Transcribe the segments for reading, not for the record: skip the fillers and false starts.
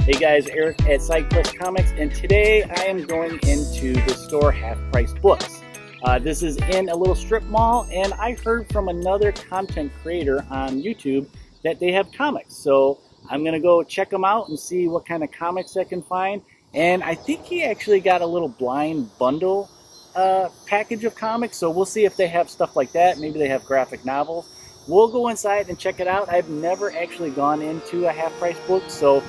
Hey guys, Eric at SideQuest Comics, and today I am going into the store Half Price Books. This is in a little strip mall, and I heard from another content creator on YouTube that they have comics. So I'm going to go check them out and see what kind of comics I can find. And I think he actually got a little blind bundle package of comics, so we'll see if they have stuff like that. Maybe they have graphic novels. We'll go inside and check it out. I've never actually gone into a Half Price book, so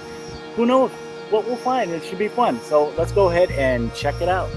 who knows what we'll find. It should be fun. So let's go ahead and check it out.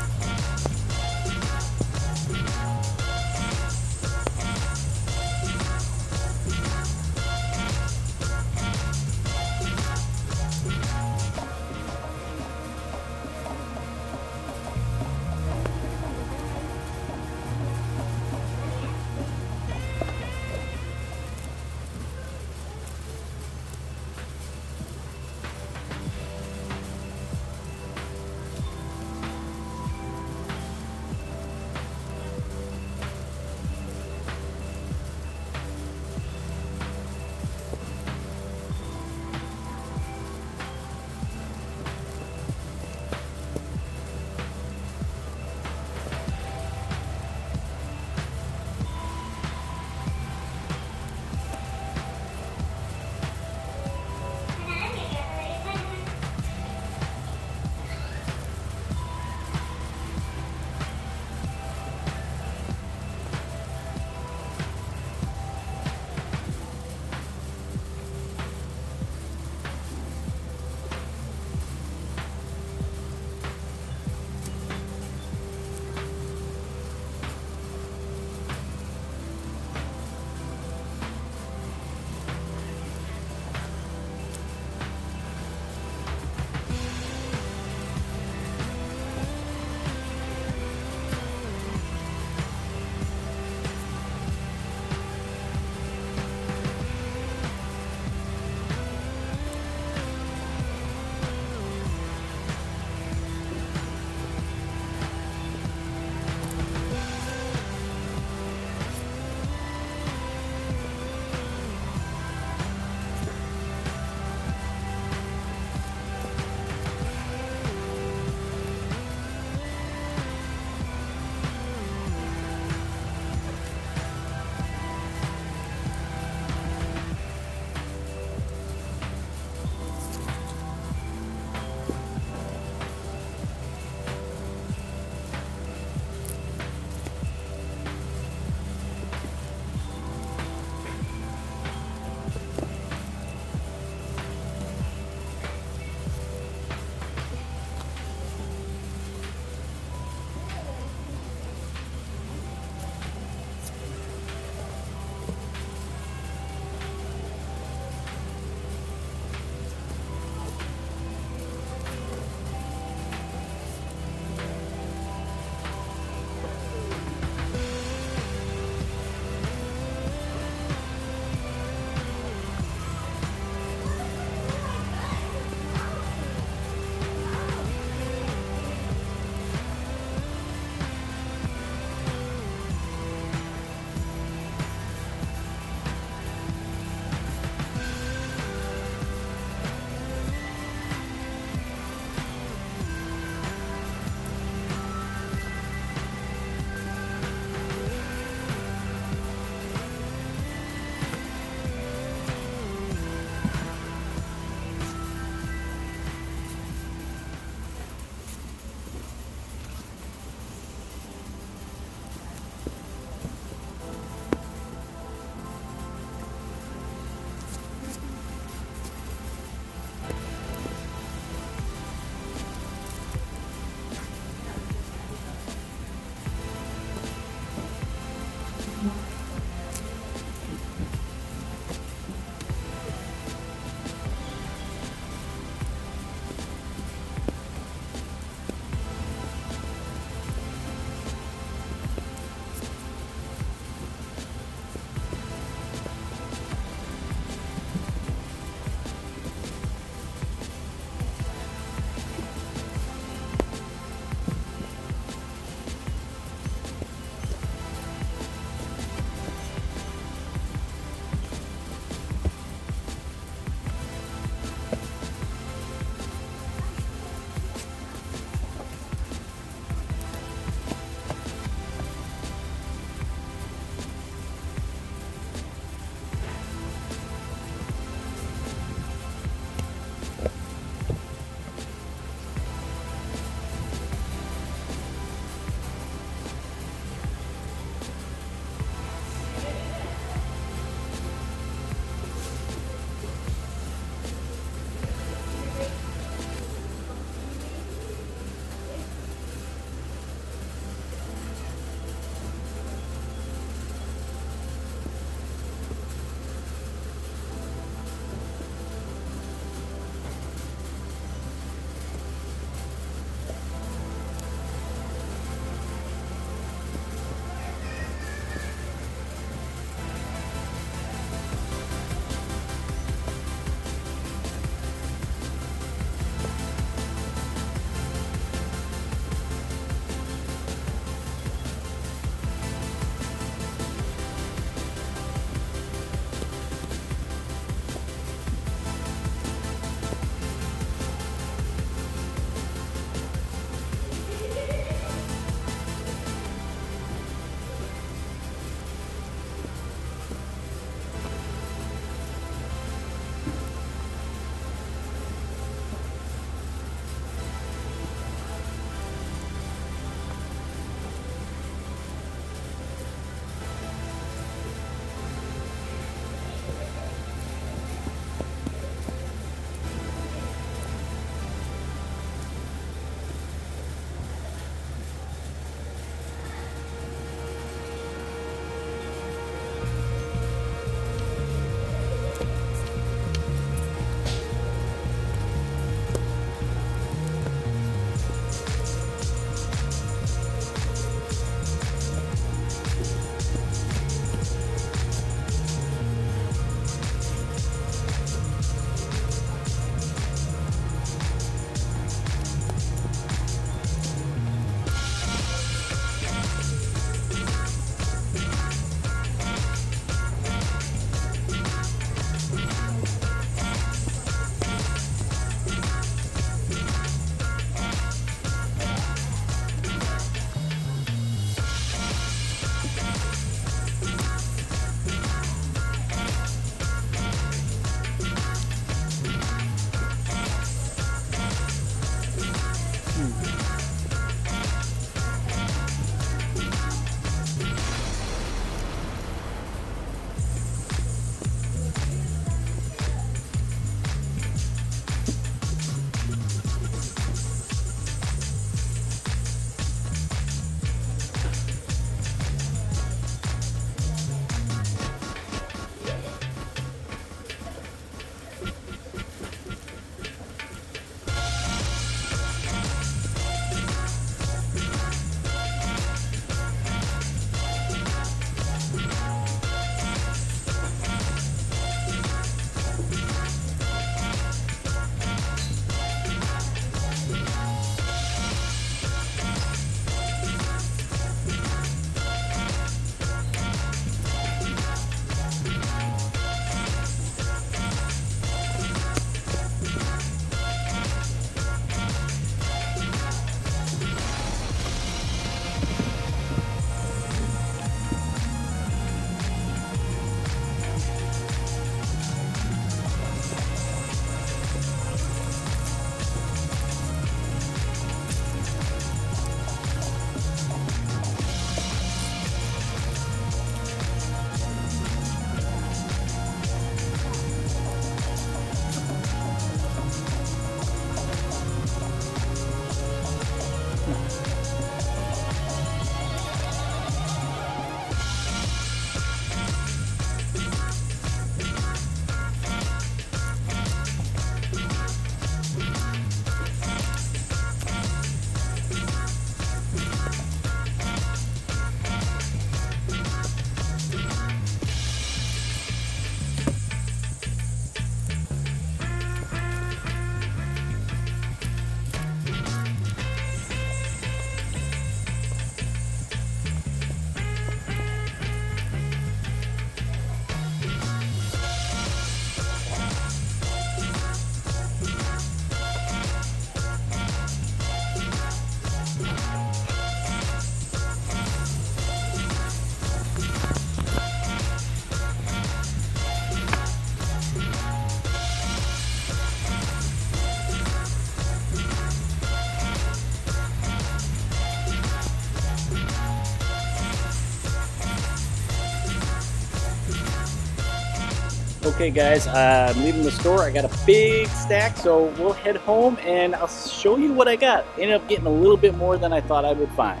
Okay, guys, I'm leaving the store. I got a big stack, so we'll head home and I'll show you what I got. Ended up getting a little bit more than I thought I would find.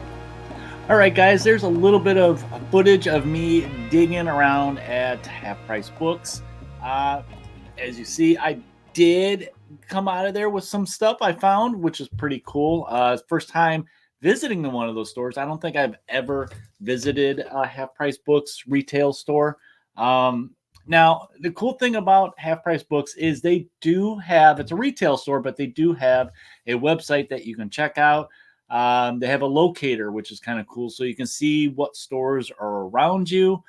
All right, guys, there's a little bit of footage of me digging around at Half Price Books. Uh, as you see, I did come out of there with some stuff I found, which is pretty cool. First time visiting one of those stores. I don't think I've ever visited a Half Price Books retail store. Um, Now, the cool thing about Half Price Books is they do have, it's a retail store, but they do have a website that you can check out. They have a locator, which is kind of cool. So you can see what stores are around you.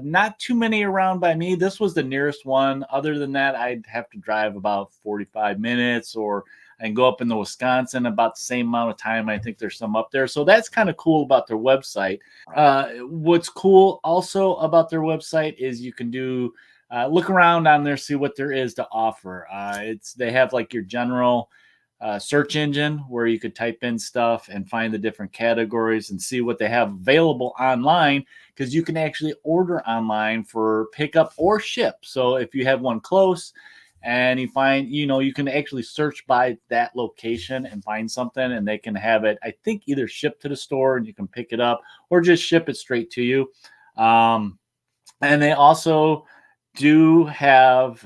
Not too many around by me. This was the nearest one. Other than that, I'd have to drive about 45 minutes, or I can go up into Wisconsin about the same amount of time. I think there's some up there. So that's kind of cool about their website. What's cool also about their website is you can do look around on there, see what there is to offer. They have like your general search engine where you could type in stuff and find the different categories and see what they have available online, because you can actually order online for pickup or ship. So if you have one close and you find, you can actually search by that location and find something, and they can have it, I think, either shipped to the store and you can pick it up, or just ship it straight to you. And they also do have,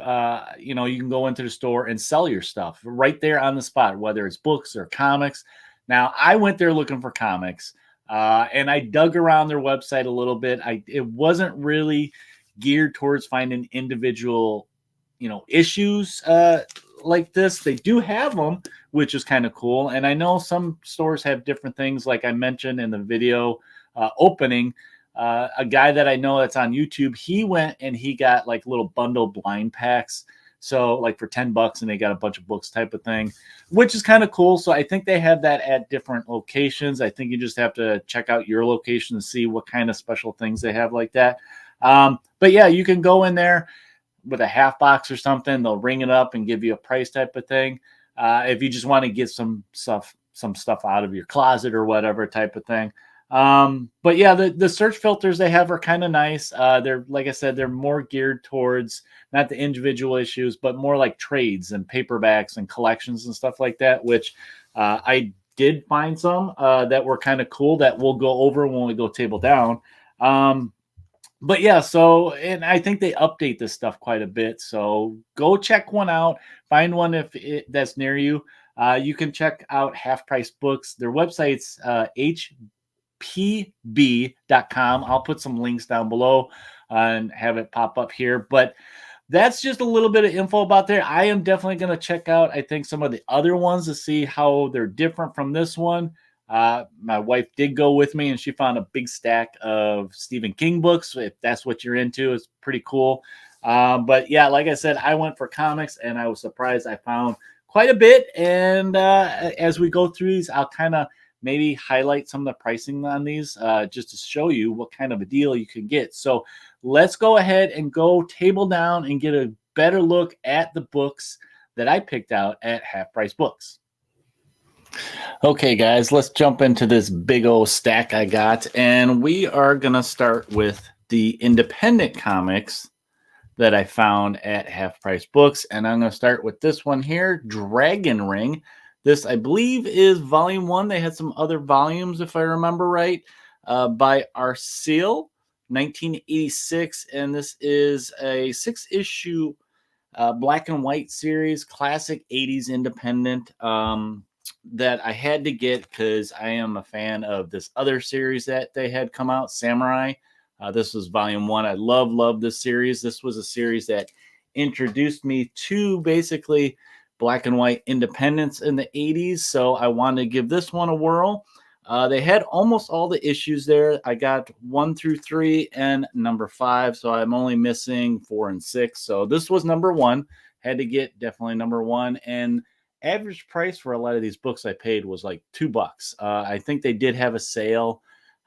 you can go into the store and sell your stuff right there on the spot, whether it's books or comics. Now, I went there looking for comics, and I dug around their website a little bit. It wasn't really geared towards finding individual, issues like this. They do have them, which is kind of cool. And I know some stores have different things, like I mentioned in the video opening. A guy that I know that's on YouTube, he went and he got like little bundle blind packs. So like for $10, and they got a bunch of books type of thing, which is kind of cool. So I think they have that at different locations. I think you just have to check out your location and see what kind of special things they have like that. But yeah, you can go in there with a half box or something. They'll ring it up and give you a price type of thing. If you just want to get some stuff out of your closet or whatever type of thing. But yeah, the search filters they have are kind of nice. They're, like I said, they're more geared towards not the individual issues, but more like trades and paperbacks and collections and stuff like that, which I did find some that were kind of cool that we'll go over when we go table down. But yeah, so, and I think they update this stuff quite a bit. So go check one out, find one that's near you. You can check out Half Price Books. Their website's pb.com. I'll put some links down below and have it pop up here. But that's just a little bit of info about there. I am definitely going to check out, I think, some of the other ones to see how they're different from this one. My wife did go with me, and she found a big stack of Stephen King books. If that's what you're into, it's pretty cool. But yeah, like I said, I went for comics, and I was surprised I found quite a bit. And as we go through these, I'll kind of maybe highlight some of the pricing on these just to show you what kind of a deal you can get. So let's go ahead and go table down and get a better look at the books that I picked out at Half Price Books. Okay, guys, let's jump into this big old stack I got. And we are going to start with the independent comics that I found at Half Price Books. And I'm going to start with this one here, Dragon Ring. This, I believe, is volume 1. They had some other volumes, if I remember right, by Resale, 1986. And this is a 6-issue black and white series, classic 80s independent, that I had to get because I am a fan of this other series that they had come out, Samurai. This was volume 1. I love this series. This was a series that introduced me to basically black and white independence in the 80s. So I wanted to give this one a whirl. They had almost all the issues there. I got 1 through 3 and number 5. So I'm only missing 4 and 6. So this was number 1. Had to get definitely number 1. And average price for a lot of these books I paid was like $2. I think they did have a sale.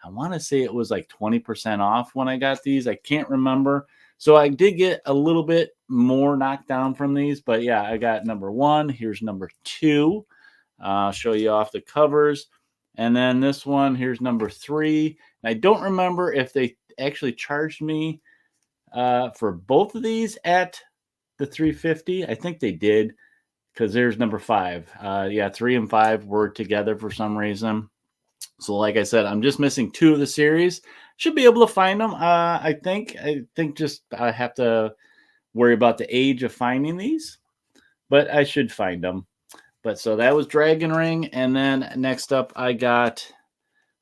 I want to say it was like 20% off when I got these. I can't remember. So I did get a little bit more knocked down from these. But yeah, I got number 1. Here's number 2. I'll show you off the covers. And then this one, here's number 3. And I don't remember if they actually charged me for both of these at the 350. I think they did because there's number 5. Yeah, 3 and 5 were together for some reason. So, like I said, I'm just missing 2 of the series. Should be able to find them. I think. Just I have to worry about the age of finding these, but I should find them. But so that was Dragon Ring, and then next up I got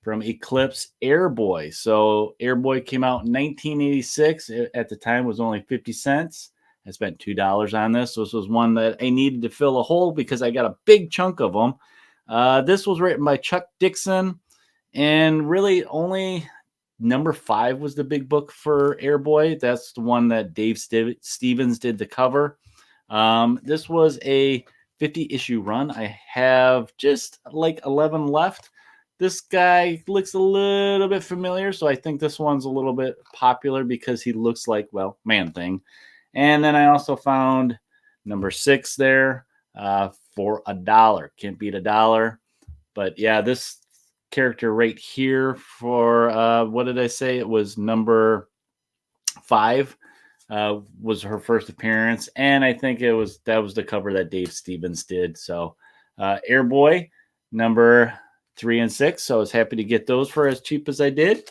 from Eclipse Airboy. So Airboy came out in 1986. At the time was only 50 cents. I spent $2 on this. So this was one that I needed to fill a hole because I got a big chunk of them. This was written by Chuck Dixon, and really only number 5 was the big book for Airboy. That's the one that Dave Stevens did the cover. This was a 50 issue run. I have just like 11 left. This guy looks a little bit familiar, so I think this one's a little bit popular because he looks like, well, Man-Thing. And then I also found number 6 there for $1. Can't beat $1. But yeah, this character right here for what did I say? It was number 5. Was her first appearance, and I think that was the cover that Dave Stevens did. So, Airboy number 3 and 6. So I was happy to get those for as cheap as I did.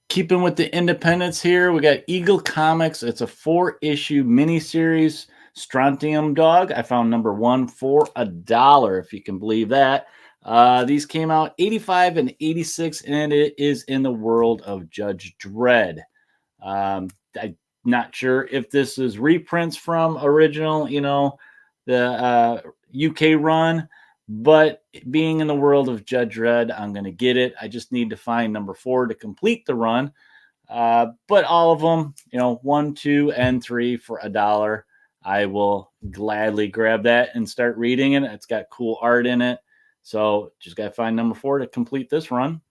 Keeping with the independents here, we got Eagle Comics. It's a 4-issue miniseries. Strontium Dog. I found number 1 for $1, if you can believe that. These came out 85 and 86, and it is in the world of Judge Dredd. I'm not sure if this is reprints from original, the UK run, but being in the world of Judge Dredd, I'm going to get it. I just need to find number 4 to complete the run. But all of them, 1, 2, and 3 for $1. I will gladly grab that and start reading it. It's got cool art in it. So just got to find number 4 to complete this run.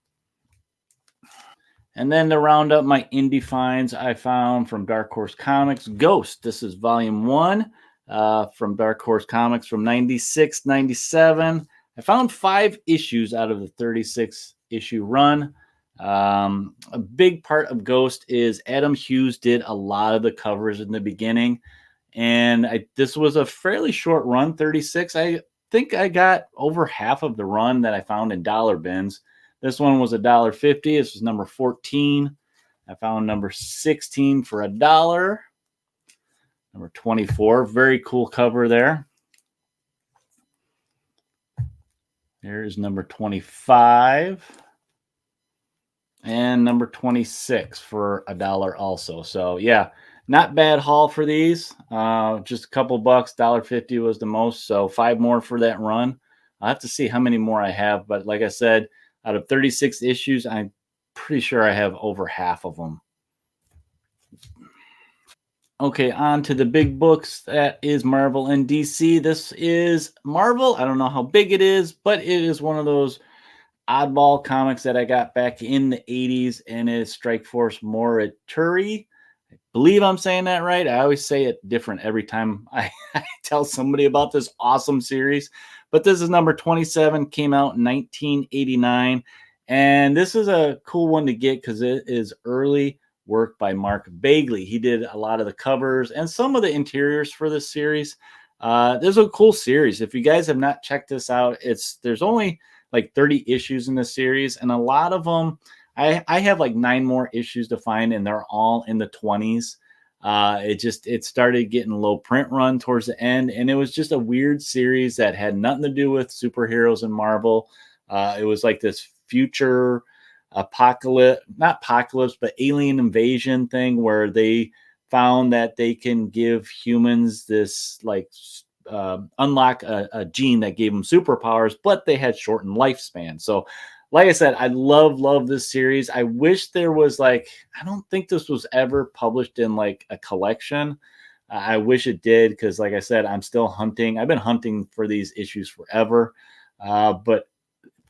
And then to round up my indie finds, I found from Dark Horse Comics, Ghost. This is volume 1 from Dark Horse Comics from 96, 97. I found 5 issues out of the 36 issue run. A big part of Ghost is Adam Hughes did a lot of the covers in the beginning. And this was a fairly short run, 36. I think I got over half of the run that I found in dollar bins. This one was $1.50. This was number 14. I found number 16 for $1. Number 24. Very cool cover there. There's number 25. And number 26 for $1 also. So, yeah, not bad haul for these. Just a couple bucks. $1.50 was the most. So 5 more for that run. I'll have to see how many more I have. But like I said, out of 36 issues, I'm pretty sure I have over half of them. Okay, on to the big books. That is Marvel and DC. This is Marvel. I don't know how big it is, but it is one of those oddball comics that I got back in the 80s, and it is Strike Force Morituri. I believe I'm saying that right. I always say it different every time I tell somebody about this awesome series. But this is number 27, came out in 1989. And this is a cool one to get because it is early work by Mark Bagley. He did a lot of the covers and some of the interiors for this series. This is a cool series. If you guys have not checked this out, there's only like 30 issues in this series, and a lot of them, I have like 9 more issues to find, and they're all in the 20s. It started getting low print run towards the end, and it was just a weird series that had nothing to do with superheroes and Marvel. It was like this future not apocalypse, but alien invasion thing where they found that they can give humans this like unlock a gene that gave them superpowers, but they had shortened lifespan. So like I said, I love this series. I wish there was I don't think this was ever published in like a collection. I wish it did because like I said, I'm still hunting. I've been hunting for these issues forever. But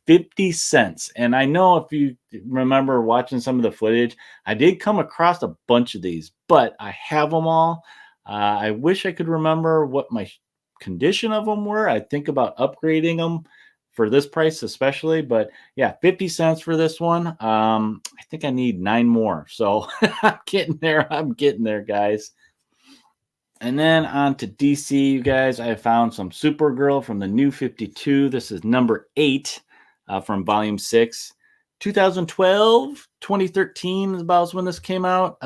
50 cents. And I know if you remember watching some of the footage, I did come across a bunch of these, but I have them all. I wish I could remember what my condition of them were. I think about upgrading them for this price especially. But yeah, 50 cents for this one. I think I need 9 more. So I'm getting there. I'm getting there, guys. And then on to DC, you guys. I found some Supergirl from the New 52. This is number 8 from volume 6. 2012, 2013 is about when this came out.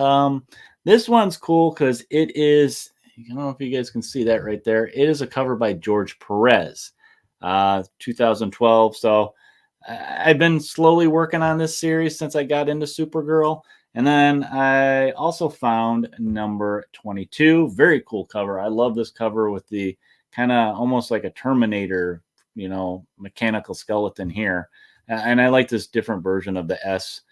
This one's cool because it is, I don't know if you guys can see that right there. It is a cover by George Perez, 2012. So I've been slowly working on this series since I got into Supergirl. And then I also found number 22. Very cool cover. I love this cover with the kind of almost like a Terminator, mechanical skeleton here. And I like this different version of the S.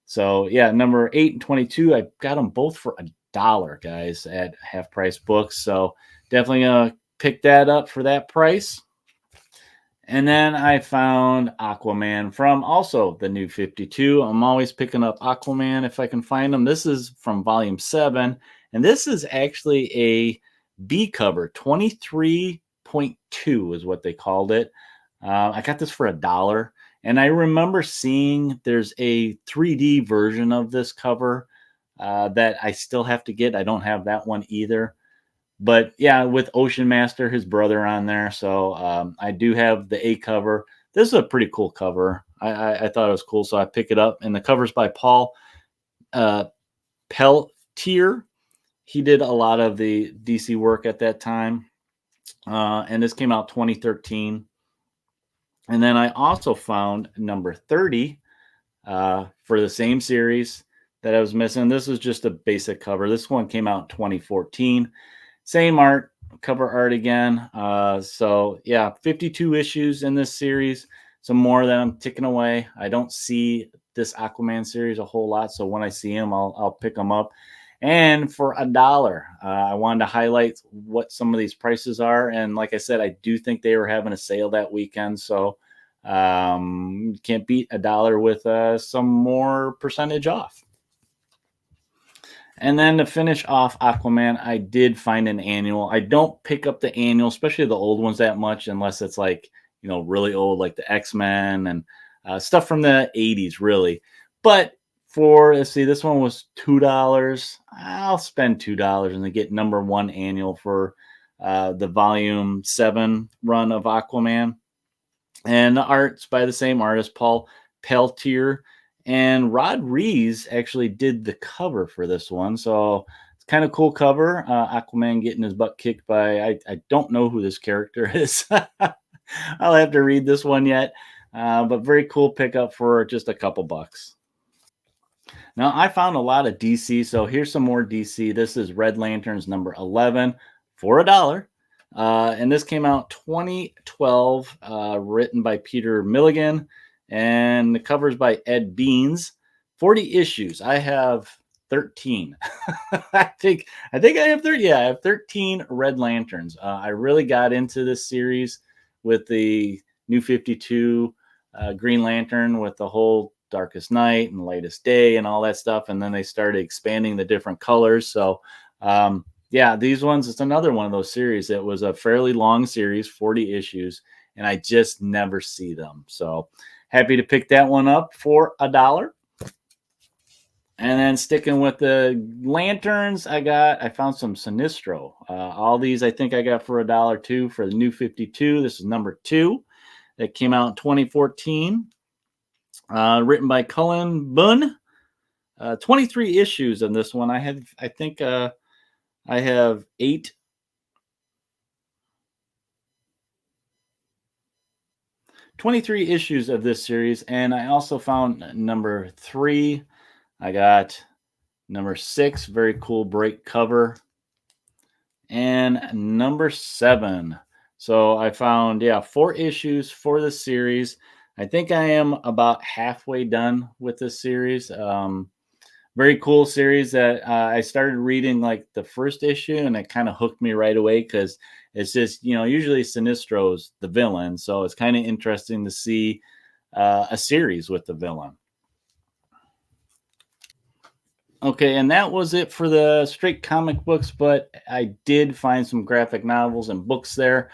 So yeah, number 8 and 22, I got them both for $1, guys, at half price books. So definitely gonna pick that up for that price. And then I found Aquaman from also the New 52. I'm always picking up Aquaman if I can find them. This is from volume 7. And this is actually a B cover. 23.2 is what they called it. I got this for $1. And I remember seeing there's a 3D version of this cover that I still have to get. I don't have that one either. But yeah, with Ocean Master, his brother on there. So I do have the A cover. This is a pretty cool cover. I thought it was cool, so I pick it up. And the cover's by Paul uh, Peltier. He did a lot of the DC work at that time. And this came out 2013. And then I also found number 30 for the same series that I was missing. This was just a basic cover. This one came out in 2014. Same art, cover art again. So yeah, 52 issues in this series. Some more that I'm ticking away. I don't see this Aquaman series a whole lot, so when I see them, I'll pick them up. And for $1, I wanted to highlight what some of these prices are. And like I said, I do think they were having a sale that weekend, so can't beat $1 with some more percentage off. And then to finish off Aquaman, I did find an annual. I don't pick up the annual, especially the old ones, that much, unless it's like, really old, like the X-Men and stuff from the 80s, really. But let's see, this one was $2. I'll spend $2 and then get number 1 annual for the volume 7 run of Aquaman. And the art's by the same artist, Paul Peltier. And Rod Rees actually did the cover for this one. So it's kind of cool cover. Aquaman getting his butt kicked by, I don't know who this character is. I'll have to read this one yet. But very cool pickup for just a couple bucks. Now, I found a lot of DC. So here's some more DC. This is Red Lanterns number 11 for $1. And this came out 2012, written by Peter Milligan, and the cover's by Ed Beans. 40 issues. I have 13. I think I have 30. Yeah, I have 13 Red Lanterns. I really got into this series with the New 52 Green Lantern, with the whole Darkest Night and Lightest Day and all that stuff, and then they started expanding the different colors. So yeah, these ones, it's another one of those series. It was a fairly long series, 40 issues, and I just never see them. So happy to pick that one up for $1. And then sticking with the lanterns, I found some Sinestro. All these I think I got for $1 too for the New 52. This is number 2 that came out in 2014. Written by Cullen Bunn. 23 issues in this one. I have 8. 23 issues of this series, and I also found number 3. I got number 6, very cool break cover, and number 7. So I found 4 issues for the series. I think I am about halfway done with this series. Very cool series that I started reading like the first issue, and it kind of hooked me right away because it's just, usually Sinestro's the villain. So it's kind of interesting to see a series with the villain. Okay, and that was it for the straight comic books, but I did find some graphic novels and books there.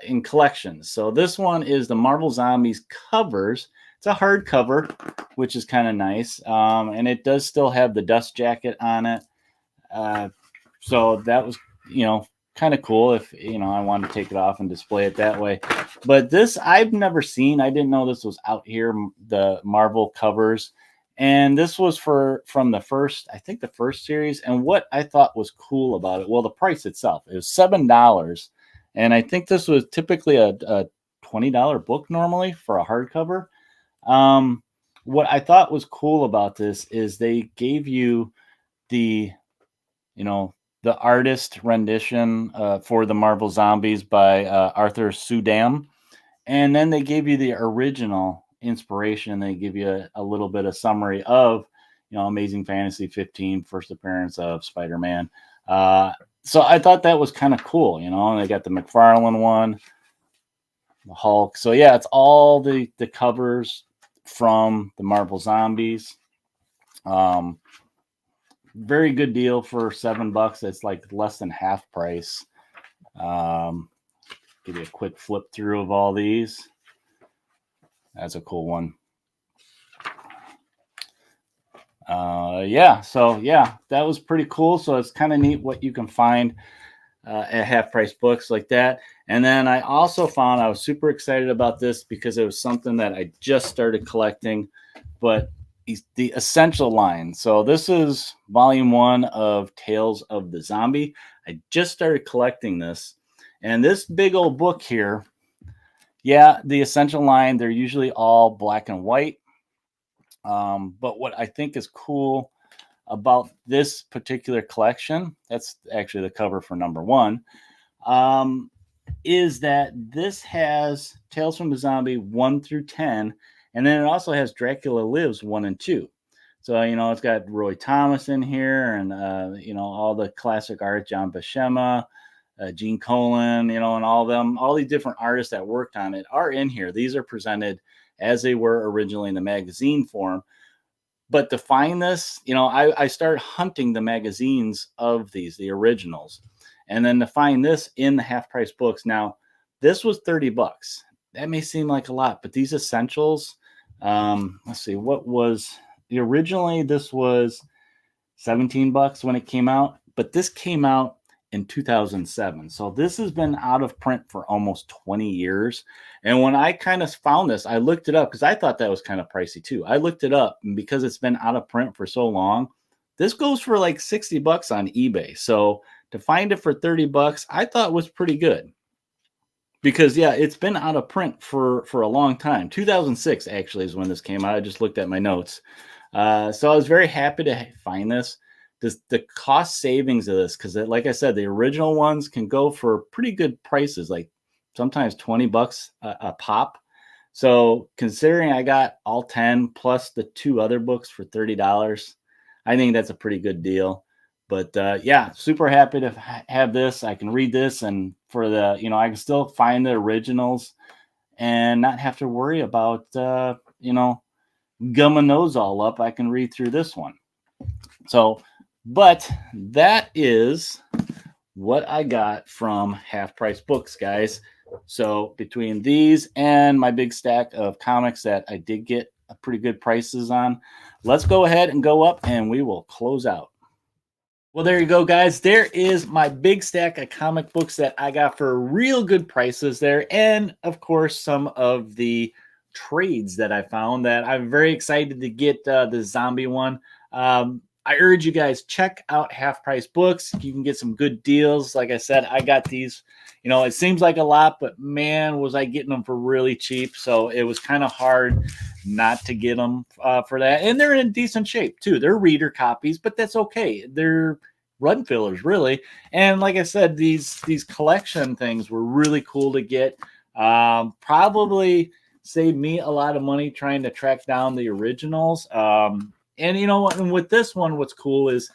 in collections. So this one is the Marvel Zombies covers. It's a hardcover, which is kind of nice, and it does still have the dust jacket on it. So that was, kind of cool if, I wanted to take it off and display it that way. But this I've never seen. I didn't know this was out here, the Marvel covers. And this was from the first, I think the first series. And what I thought was cool about it, well, the price itself, it was $7. And I think this was typically a $20 book normally for a hardcover. What I thought was cool about this is they gave you the, you know, the artist rendition for the Marvel Zombies by Arthur Sudam. And then they gave you the original inspiration. They give you a little bit of summary of, Amazing Fantasy 15, first appearance of Spider-Man. So I thought that was kind of cool, and they got the McFarlane one, the Hulk. So yeah, it's all the covers from the Marvel Zombies. Very good deal for $7. It's like less than half price. Give you a quick flip through of all these. That's a cool one. That was pretty cool. So it's kind of neat what you can find at half price books like that. And then I also found, I was super excited about this because it was something that I just started collecting, but the Essential line. So this is volume 1 of Tales of the Zombie. I just started collecting this, and this big old book here, the Essential line, they're usually all black and white. But what I think is cool about this particular collection, that's actually the cover for number 1, is that this has Tales from the Zombie 1 through 10, and then it also has Dracula Lives 1 and 2. So, it's got Roy Thomas in here and, all the classic art, John Buscema, Gene Colan, and all these different artists that worked on it are in here. These are presented as they were originally in the magazine form. But to find this, I started hunting the magazines of these, the originals. And then to find this in the half price books. Now, this was $30. That may seem like a lot, but these essentials, let's see, what was originally, this was $17 when it came out, but this came out in 2007. So this has been out of print for almost 20 years. And when I kind of found this, I looked it up because I thought that was kind of pricey too. I looked it up, and because it's been out of print for so long, this goes for like $60 on eBay. So to find it for $30, I thought was pretty good. Because it's been out of print for a long time. 2006 actually is when this came out. I just looked at my notes. So I was very happy to find this. The cost savings of this, because like I said, the original ones can go for pretty good prices, like sometimes $20 a pop. So considering I got all 10 plus the 2 other books for $30, I think that's a pretty good deal. But super happy to have this. I can read this, and for the, I can still find the originals and not have to worry about, gumming those all up. I can read through this one. So, but that is what I got from Half Price Books, guys. So between these and my big stack of comics that I did get pretty good prices on, let's go ahead and go up and we will close out. Well, there you go, guys. There is my big stack of comic books that I got for real good prices there. And, of course, some of the trades that I found that I'm very excited to get the zombie one. I urge you guys, check out Half Price Books. You can get some good deals. Like I said, I got these. It seems like a lot, but man, was I getting them for really cheap. So it was kind of hard not to get them for that. And they're in decent shape too. They're reader copies, but that's okay. They're run fillers, really. And like I said, these collection things were really cool to get. Probably saved me a lot of money trying to track down the originals. And and with this one, what's cool is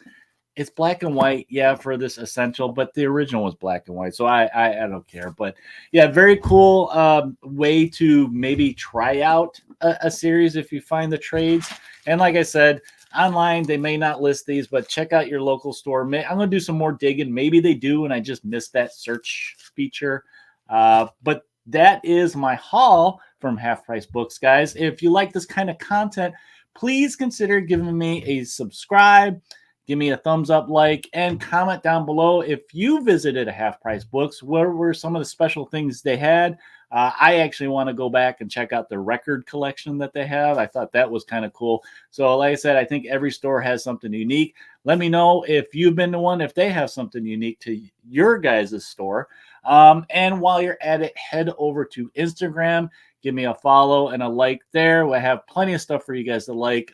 it's black and white, for this essential, but the original was black and white, so I don't care. But very cool way to maybe try out a series if you find the trades. And like I said, online they may not list these, but check out your local store. I'm gonna do some more digging. Maybe they do, and I just missed that search feature. But that is my haul from Half Price Books, guys. If you like this kind of content, please consider giving me a subscribe, give me a thumbs up, like, and comment down below if you visited a Half Price Books. What were some of the special things they had? I actually want to go back and check out the record collection that they have. I thought that was kind of cool. So like I said, I think every store has something unique. Let me know if you've been to one, if they have something unique to your guys' store. And while you're at it, head over to Instagram, give me a follow and a like there. I have plenty of stuff for you guys to like.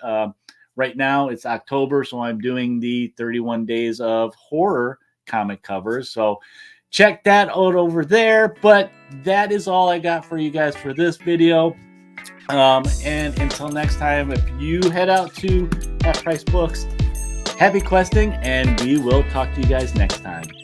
Right now it's October, so I'm doing the 31 days of horror comic covers. So check that out over there. But that is all I got for you guys for this video. And until next time, if you head out to Half Price Books, happy questing, and we will talk to you guys next time.